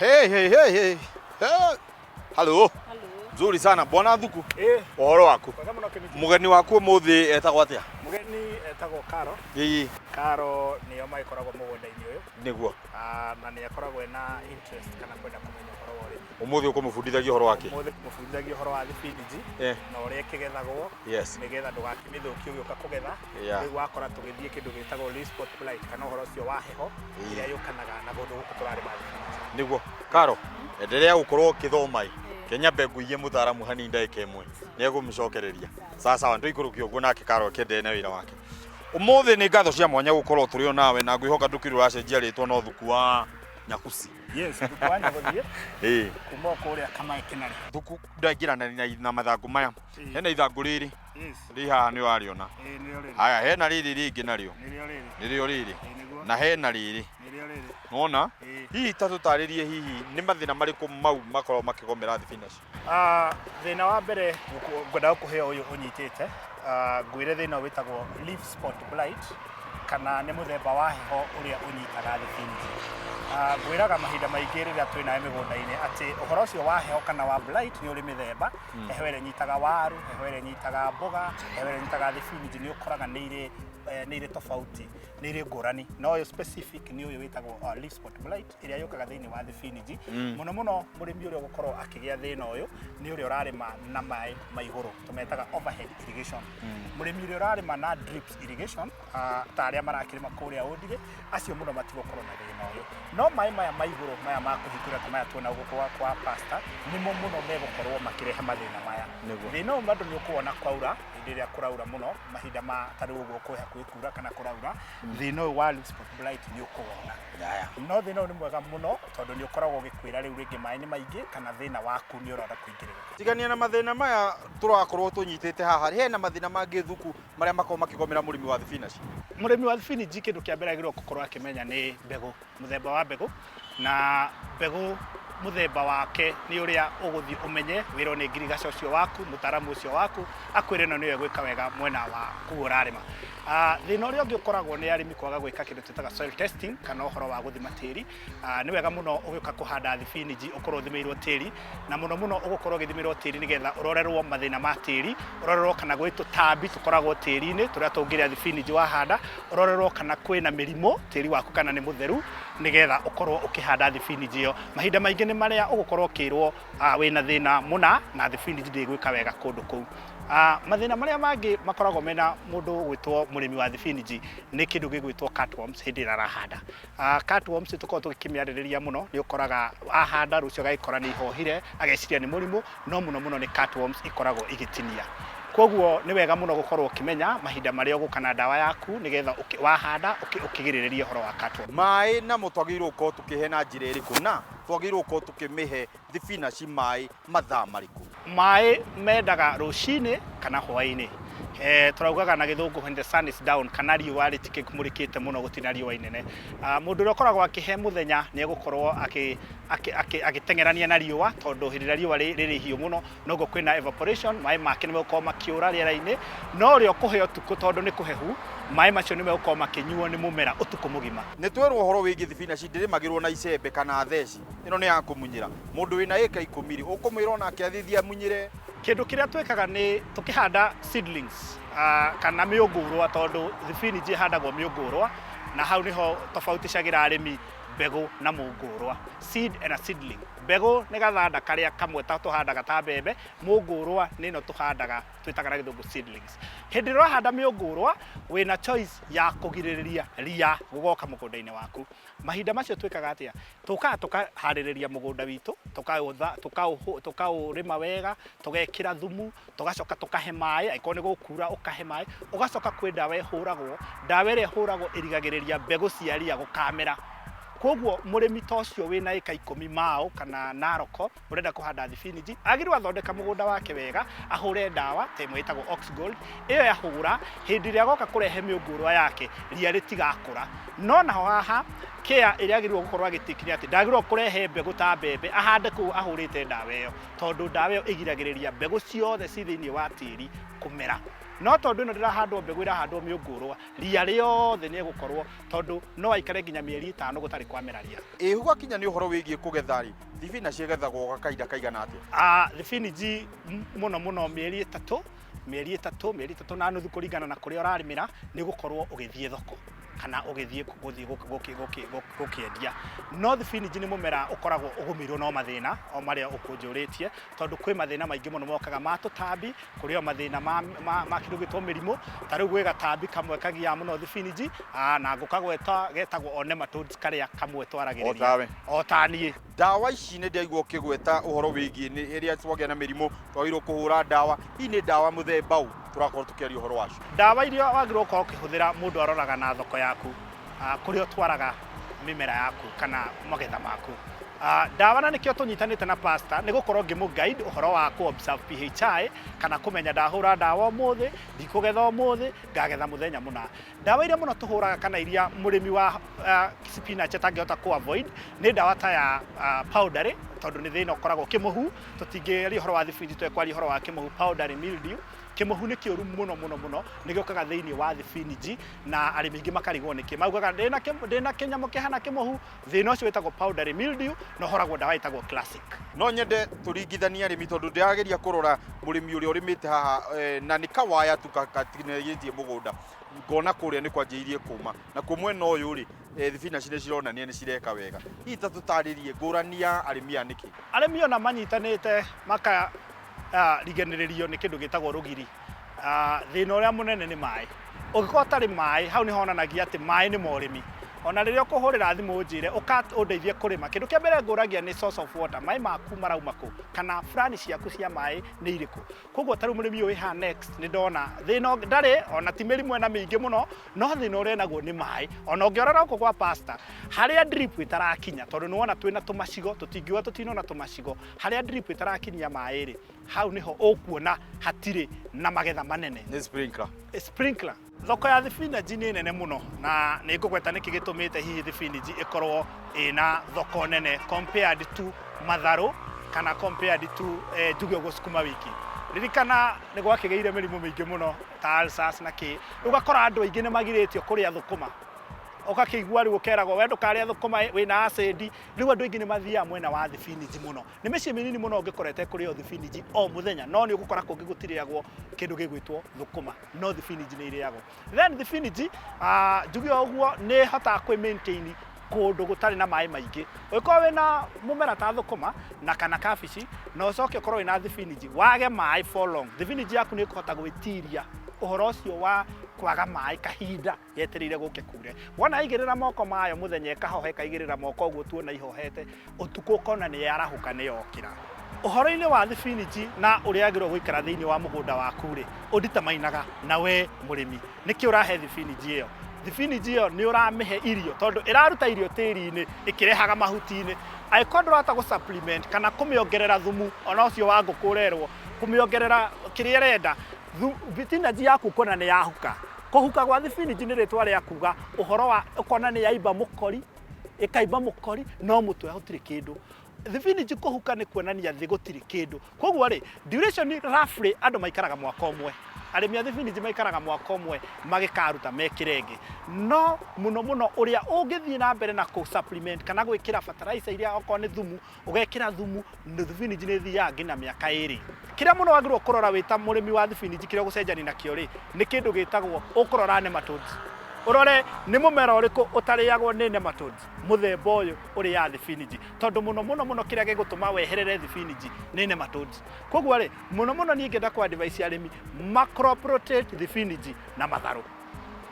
Hey, hey, hey, hey. Hello. Hello. Nzuri sana bwana Thuku. Uhoro waku. Mugeni waku muthi etagwo atia? Mugeni etagwo Karo. Ii. Karo niyo maikoragwo mugunda-ini uyu. Niguo. Na ni akoragwo na interest kana kwenda kumenya uhoro wa urimi. Umuthi ukumufundithagia uhoro wake. Umuthi kumufundithagia uhoro wa thibiniji na uria ikigethagwo. Yes. Nigetha ndugakimithũkie ugiuka kugetha. Riu wakora tugithie kindu gitagwo leaf spot blight kana uhoro ucio wa heho iria yukanaga na gundu guku turarima thibiniji. Niguo. Karo, endelea gukorwo ukithoma Kenya mbegu iye mutaramu hani ndaika imwe ni egumucokereria sasa wandu ikurukia uguo nake Karo kende na wira wake. Umuthi ni ngatho cia mwanya gukorwo turio nawe na ngwihoka ndukiru racenjia ritwa no Thuku wa Nyakusi. Yes, Thuku wa Nyakusi. Kuma kuria kama kinari. Thuku ndaingira na mathangu maya. Hena ithangu riri. Yes. Ri haha ni wariona. Ni riri. Haya hena riri ringi nario. Ni riri. Riri. Na hena riri. Nona? Hihi tatutaririe hihi ni mathina mariku mau makorwo makigomera thibinaci. Thina wa mbere ngwenda kuheo uyu unyitite ngwire thina witagwo leaf spot blight kana ni muthemba wa heho uria unyitaga thibinaci. Ngwiraga mahinda maingi riria twina migunda-ini ati uhoro ucio wa heho kana wa blight ni uri mithemba. Heho ire nyitaga waru, heho ire nyitaga mboga, heho ire nyitaga thibinaci ni ukoraga ni ire tofauti, ni ire ngurani. No yo specific ni uyu witagwo leaf spot blight iria yukaga thiini wa thibinaci. Muno muno murimi uria gukorwo akigia thina uyu ni uria urarima na mai maiguru tumetaga overhead irrigation. Murimi uria urarima na drip irrigation ta aria marakirima kuria undige acio muno matigokorwo na thina uyu. No mai maya maiguru maya ma kuhingura ta maya tuona guku kwa pasta nimo muno megukorwo makirehe mathina maya. Thina uyu bado ni ukuona kwaura iria kuraura muno mahinda ma tari uguo kuha kwikura kana kuraura thina uyu wa leaf spot blight ni ukuona. No thina uyu ni mwega muno tondu ni ukoragwo gikwira riu ringi mai ni maingi kana thina waku ni urenda kuingirira. Tigania na mathina maya turakorwo tunyitite haha hena mathina mangi Thuku maria makorwo makigomera murimi wa thibinaci. Murimi wa thibinaci kindu kia mbere agirwo gukorwo akimenya ni mbegu, muthemba wa mbegu na mbegu muthemba wake ni uria uguthi umenye wiro ni ngirigaca ucio waku mutaramu ucio waku akwire no niwe gwika wega mwena wa kuurarima. Thina uria ungi ukoragwo ni arimi kwaga gwika kindu twitaga soil testing kana uhoro wa guthima tiri. Ni wega muno ugiuka kuhanda thibinaci ukorwo thimirwo tiri na muno muno ugukorwo githimirwo tiri nigetha urorerwo mathina ma tiri, urorerwo kana gwi tutambi tukoragwo tiri-ini turia tungiria thibinaci wahanda, urorerwo kana kwina mirimo tiri waku kana ni mutheru nigetha ukorwo ukihanda thibinaci iyo. Mahinda maingi ni maria ugukorwo kirwo wina thina muna na thibinaci ndigwika wega kundu kuu. Mathina maria mangi makoragwo mena mundu gwitwo murimi wa thibinaci ni kindu gigwitwo cutworms hindi ira rahanda. Cutworms tukorwo tukimiaririria muno ni ukoraga ahanda rucio gaikora ni ihohire ageciria ni murimu no muno muno ni cutworms ikoragwo igitinia. Koguo ni wega muno gukorwo ukimenya mahinda maria ugukana dawa yaku nigetha wahanda ukigiririria horo wa cutworm. Mai na mutwagirwo ko tukihe na njira iriku na twagirwo ko tukimihe thibinaci mai mathaa mariku. Mai mendaga rucini kana hwaini. Turaugaga na githungu when the sun is down kana riua ritikimurikite muno gutina riua inene. Mundu uria ukoragwo akihe muthenya ni egukorwo agitengerania na riua tondu hirira riua riri hiu muno nogo kwina evaporation mai make ni megukorwo makiura riera-ini no rio kuhe utuku tondu ni kuhehu mai macio ni megukorwo makinyuo ni mumera utuku mugima. Ni twerwo horo wigi thibinaci ndirimagirwo na icembe kana theci ino ni ya kumunyira mundu wina eka 10 ukumwira ona akiathithia munyire. Kindu kiria twekaga ni tukihanda seedlings kana miungurwa tondu thibinaci handagwo miungurwa na hau niho tofautishagira arimi mbegu na mungurwa. Seed and a seedling. Mbegu ni gathanda karia kamwe ta tuhandaga ta mbembe, mungurwa ni no tuhandaga twitaga na githungu seedlings. Hindi ro handa miungurwa wina choice ya kugiririria ria gugoka mugunda-ini waku. Mahinda macio twikaga atia tukahaririria mugunda witu tukaurima wega tugekira thumu tugacoka tukahe mai aiko ni gukura ukahe mai ugacoka kwi dawa ihuragwo dawa ire ihuragwo irigagiriria mbegu cia ria gukamera. Koguo murimi tocio wina eka 10 mao kana Naroko urenda kuhanda thibinaci agirwa thondeka mugunda wake wega ahure dawa temo itagwo Oxgold iyo yahura hindi ria goka kurehe miungurwa yake ria ritigakura. No naho haha kia iria agirwo gukorwo agitikiria ati ndagirwo kurehe mbegu ta mbembe ahande ku ahurite dawa iyo tondu dawa iyo igiragiriria mbegu ciothe ci thiini wa tiri kumera. no tondu ino ndirahandwo mbegu irahandwo miungurwa ria riothe ni gukorwo tondu no aikare nginya mieri 5 gutari kwamera ria huga kinya ni uhoro wigie kugetha ri thibinaci igethagwo kaida kaigana atia thibinaci muno mieri 3 mieri 3 na nuthu kuringana na kuria urarimira ni gukorwo ugithie thoko kana ugithie gukiendia no thibinaci ni mumera ukoragwo ugumirwo no mathina o maria ukunjuritie tondu kwi mathina maingi muno mokaga ma tutambi kuri o mathina ma kindu gitwo mirimu tariu gwe gatambi kamwe kagia muno thibinaci na ngukagweta getagwo one nematodes karia kamwe twaragiriria o tanie dawa ici ni ndaigua ukigweta uhoro wigie ni iria twagia na mirimu twagirwo kuhura dawa hii ni dawa muthemba u turakorwo tukiaria uhoro wacio dawa iria wagirwo ko ukihuthira mundu aroraga na thoko yaku kuria twaraga mimera yaku kana magetha maku dawa na nikio tunyitanite na pastor ni gukorwo ngimu guide uhoro wa ku observe PHI kana kumenya ndahura dawa umuthi ndikugetha umuthi ngagetha muthenya muna dawa iria muno tuhuraga kana iria murimi wa spinach atangihota ku avoid ni dawa ta ya powder tondu ni thina ukoragwo kimuhu tutingeri uhoro wa thibinaci twekwari uhoro wa kimuhu powder mildew kimuhu ni kioru muno ni giokaga thiini wa thibinaci na arimi ingi makarigwo niki maugaga ndina kinyamo kihana kimuhu thina ucio wetagwo powder mildew no horagwo dawa itagwo classic no nyende turingithania arimi tondu ndirageria kurora murimi uria urimite haha na ni kawaya tukatinegitie mugunda ngona kuria ni kwanjiirie kuma na kumwena uyu ri thibinaci ni cironania ni cireka wega ita tutaririe ngurania arimi aniki arimi ona manyitanite maka riganiririo ni kindu gitagwo rugiri thina uria munene ni mai ugikorwo tari mai hau ni honanagia ati mai ni morimi ona riria kuhurira thimu njire ukandeithie kurima kindu kia mbere nguragia ni source of water mai maku marauma ku kana fulani ciaku cia mai ni iriku koguo taru murimi uyu ha next ni ndona thina ndari ona ti mirimu ena mingi muno no thina uria naguo ni mai ona ungiorora uko kwa pastor haria drip itarakinya tondu ni wona twina tumacigo tutingiwa tutinona tumacigo haria drip itarakinya mai ri hau niho ukuona hatire na magetha manene ni sprinkler thoko ya thibinaci ni nene muno na ni ngugweta niki gitumite hihi thibinaci ikorwo ina thoko nene compared to matharu kana compared to njuge uguo sukuma wiki ririkana ni gwakigeire mirimu mingi muno ta ulcers na ki ugakora andu aingi ni magiritio kuria thukuma ukakigua riu ukeragwo wendo karia thukuma wina acid riu andu aingi ni mathia mwena wa thibinaci muno ni mici minini muno ungikorete kuria thibinaci o muthenya no ni ugukora kungi gutiriagwo kindu gigwitwo thukuma no thibinaci ni iriagwo then thibinaci njugi oguo ni hota ku maintain kundu gutari na mai maingi uko wina mumera ta thukuma na kana kabici no ucoke korwo ina thibinaci wage mai for long thibinaci yaku ni kuhota gwitiria uhoro ucio wa kwaga mai kahinda yeterire guke kure wona igirira moko mayo muthenya kahohe kaigirira moko uguo tuona ihohete utuko kona ni yarahuka ni yokira uhoro-ini wa thibinaci na uria agirwo guikara thiini wa mugunda waku ri uditamainaga na we murimi niki urahe thibinaci iyo thibinaci iyo ni uramihe irio tondu iraruta irio tiri-ini ikirehaga mahuti-ini aikorwo ndurata gu supplement kana kumiongerera thumu ona ucio wa ngukurerwo kumiongerera kiria renda thibinaci yaku kona ni yahuka kuhuka gwa thibinaci ni ritwa ria kuga uhoro wa ukona ni yaimba mukori ikaimba mukori no mutwe hutiri kindu thibinaci kuhuka ni kuonania thi gutiri kindu koguo ri duration roughly andu maikaraga mwaka umwe arimi a thibinaci maikaraga mwaka umwe magikaruta mekirenge no muno uria ungithie na mbere na ku supplement kana gwikira fertilizer iria oko ni thumu ugekira thumu ni thibinaci ni thia ngina miaka 2 kiria muno wagirwo kurora wita murimi wa thibinaci kiria gucenjani na kio ri ni kindu gitagwo ukurora nematodes urore ni mumera uriku utariagwo ni nematodes muthemba uyu uri ya thibinaci tondu muno kiria gigutuma weherere thibinaci ni nematodes koguo ri muno ni ngenda kwa advice arimi macrop rotate thibinaci na matharu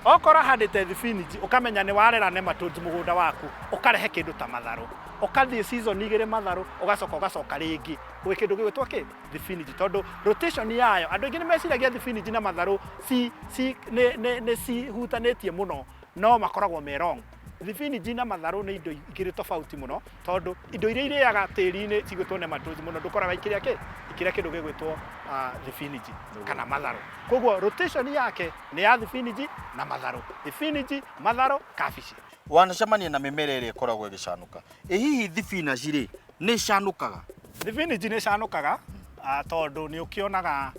okora handite thibinaci ukamenya ni warera nematodes mugunda waku ukarehe kindu ta matharu ukathie season igire matharu ugacoka ringi gwi kindu gigwitwo ki thibinaci tondu rotation yayo andu ingi ni meciragia thibinaci na matharu si hutanitie muno no makoragwo me wrong thibinaci na matharu ni indo igiri tofauti muno tondu indo iria iriaga tiri-ini cigwitwo nematodes muno ndukoraga ikiria kindu gigwitwo thibinaci kana matharu koguo rotation yake ni ya thibinaci na matharu thibinaci matharu kabici wanacemania na mimera iria ikoragwo igicanuka hihi thibinaci ri ni canukaga thibinaci ni canukaga tondu ni ukionaga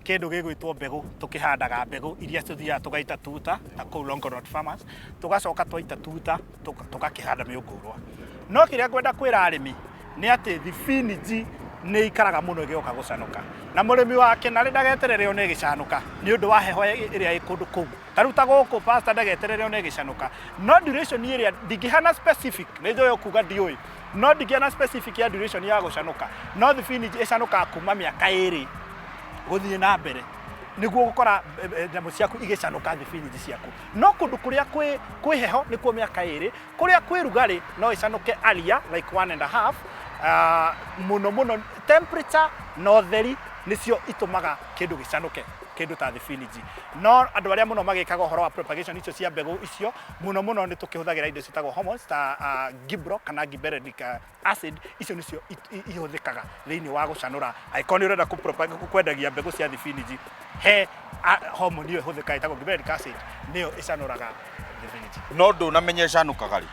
kindu gigwitwo mbegu tukihandaga mbegu iria tuthiaga tugaita tuta na kuu Longonot Farmers tugacoka twaita tuta tugakihanda miungurwa no kiria kwenda kwira arimi ni ati thibiniji ni ikaraga muno igioka gucanuka na murimi wake na ndageterere one gicanuka ni undu wa heho iria ikundu kuu taruta guku pastor ndageterere one gicanuka no duration iria ndingihana specific ni njoyo kuga ndiui no ndingihana specific ya duration ya gucanuka no thibiniji icanuka kuma miaka 2 guthie na mbere niguo gukora nyamũ ciaku igicanuka thibiniji ciaku no kundu kuria kwi heho ni kuo miaka 2 kuria kwi rugari no icanuke alia like 1.5 muno temperature no theri nicio itumaga kindu gicanuke kindu ta thibiniji no andu aria muno magikaga horo wa propagation icio cia mbegu icio muno ni tukihuthagira indo citagwo hormones ta gibro kana gibberellic acid icio nicio ihuthikaga thiini wa gucanura aikoni urenda ku propagate kwendagia mbegu cia thibiniji he hormone iyo ihuthikaga itagwo gibberellic acid niyo icanuraga thibiniji no ndunamenya icanukaga ri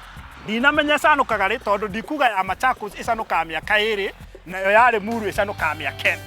ndinamenya icanukaga ri tondu ndikuga ya Machakos icanukaga miaka 2 nayo yari Muru icanukaga miaka 10